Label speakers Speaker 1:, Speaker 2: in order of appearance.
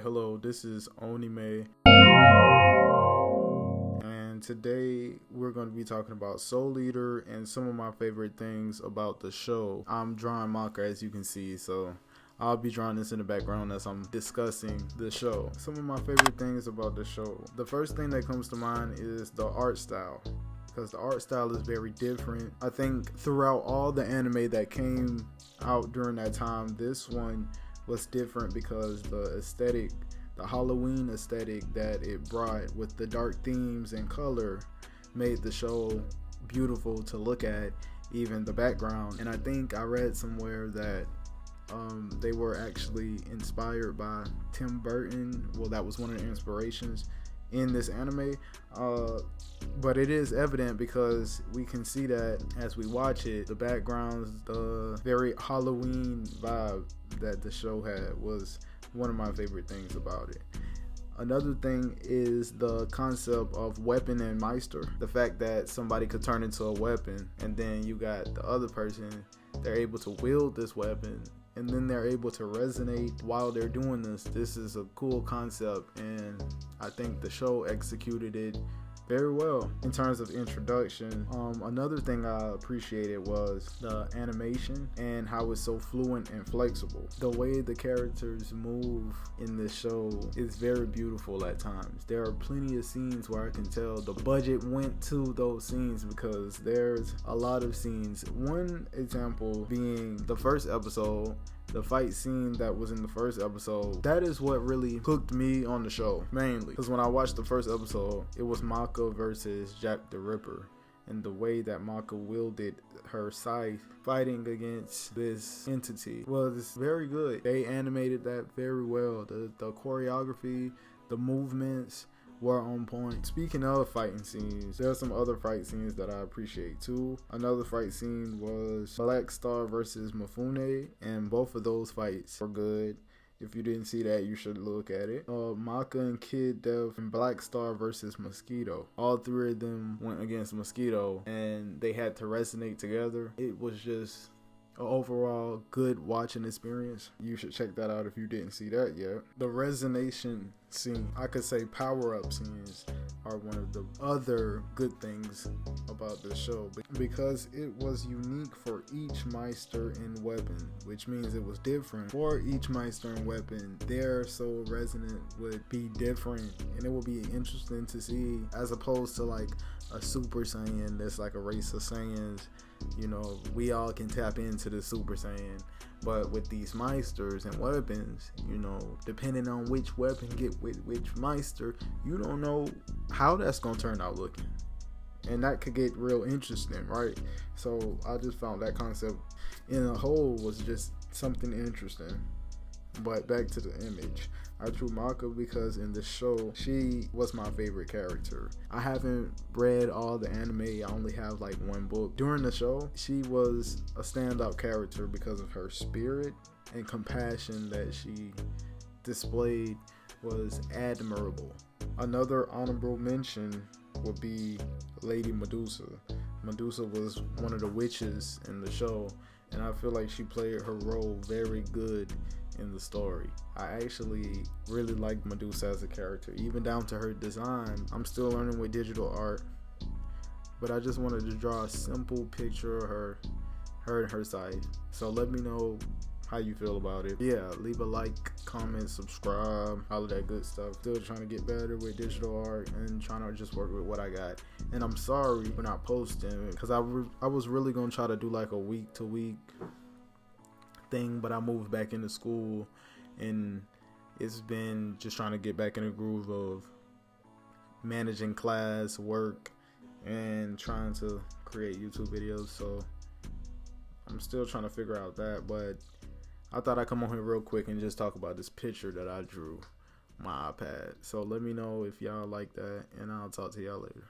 Speaker 1: Hello, this is Onime, and today we're going to be talking about Soul Eater and some of my favorite things about the show. I'm drawing maka, as you can see, so I'll be drawing this in the background as I'm discussing the show. Some of my favorite things about the show. The first thing that comes to mind is the art style, because the art style is very different. I think throughout all the anime that came out during that time, this one was different because the aesthetic, the Halloween aesthetic that it brought with the dark themes and color made the show beautiful to look at, even the background. And I think I read somewhere that they were actually inspired by Tim Burton. Well, that was one of the inspirations in this anime, but it is evident because we can see that as we watch it. The backgrounds, the very Halloween vibe that the show had was one of my favorite things about it. Another thing is the concept of weapon and meister. The fact that somebody could turn into a weapon, and then you got the other person, they're able to wield this weapon, and then they're able to resonate while they're doing this. This is a cool concept, and I think the show executed it very well in terms of introduction. Another thing I appreciated was the animation and how it's so fluent and flexible. The way the characters move in this show is very beautiful at times. There are plenty of scenes where I can tell the budget went to those scenes because there's a lot of scenes. One example being the first episode. The fight scene that was in the first episode, that is what really hooked me on the show, mainly because when I watched the first episode, it was Maka versus Jack the Ripper, and the way that Maka wielded her scythe fighting against this entity was very good. They animated that very well. The choreography, the movements were on point. Speaking of fighting scenes, there are some other fight scenes that I appreciate too. Another fight scene was Black Star versus Mifune, and both of those fights were good. If you didn't see that, you should look at it. Maka and Kid Death and Black Star versus Mosquito. All three of them went against Mosquito, and they had to resonate together. It was just an overall good watching experience. You should check that out if you didn't see that yet. The resonation scene, I could say power-up scenes, are one of the other good things about the show, because it was unique for each meister and weapon, which means it was different for each meister and weapon. Their soul resonant would be different, and it would be interesting to see, as opposed to like a Super Saiyan that's like a race of Saiyans. You know, we all can tap into the Super Saiyan, but with these meisters and weapons, you know, depending on which weapon get with which meister, you don't know how that's gonna turn out looking, and that could get real interesting, right? So I just found that concept in a whole was just something interesting. But back to the image, I drew Maka because in the show, she was my favorite character. I haven't read all the anime, I only have like one book. During the show, she was a standout character because of her spirit and compassion that she displayed was admirable. Another honorable mention would be Lady Medusa. Medusa was one of the witches in the show, and I feel like she played her role very good in the story. I actually really like Medusa as a character, even down to her design. I'm still learning with digital art, but I just wanted to draw a simple picture of her and her side. So let me know how you feel about it. Yeah, leave a like, comment, subscribe, all of that good stuff. Still trying to get better with digital art and trying to just work with what I got. And I'm sorry for not posting, because I was really gonna try to do like a week to week thing, but I moved back into school, and it's been just trying to get back in the groove of managing class, work, and trying to create YouTube videos. So I'm still trying to figure out that, but I thought I'd come on here real quick and just talk about this picture that I drew on my iPad. So let me know if y'all like that, and I'll talk to y'all later.